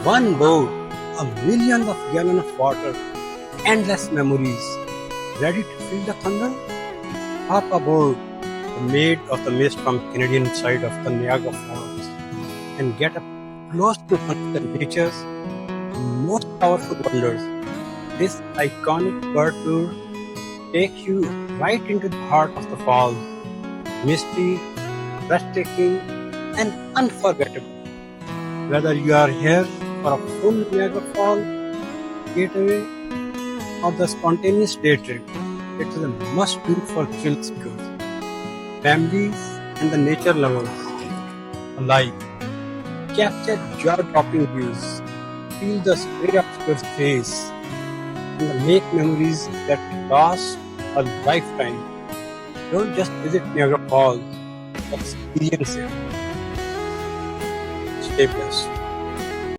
One boat, a million of gallons of water, endless memories. Ready to feel the thunder? Hop aboard the Maid of the Mist from Canadian side of the Niagara Falls and get up close to one of the nature's most powerful wonders. This iconic bird tour takes you right into the heart of the falls, misty, breathtaking, and unforgettable. Whether you are here for a full Niagara Falls getaway or the spontaneous day trip, it is a must-do for thrill seekers, families, and the nature lovers alike. Capture jaw-dropping views, feel the spray of your face, and make memories that last a lifetime. Don't just visit Niagara Falls, experience it. Stay blessed.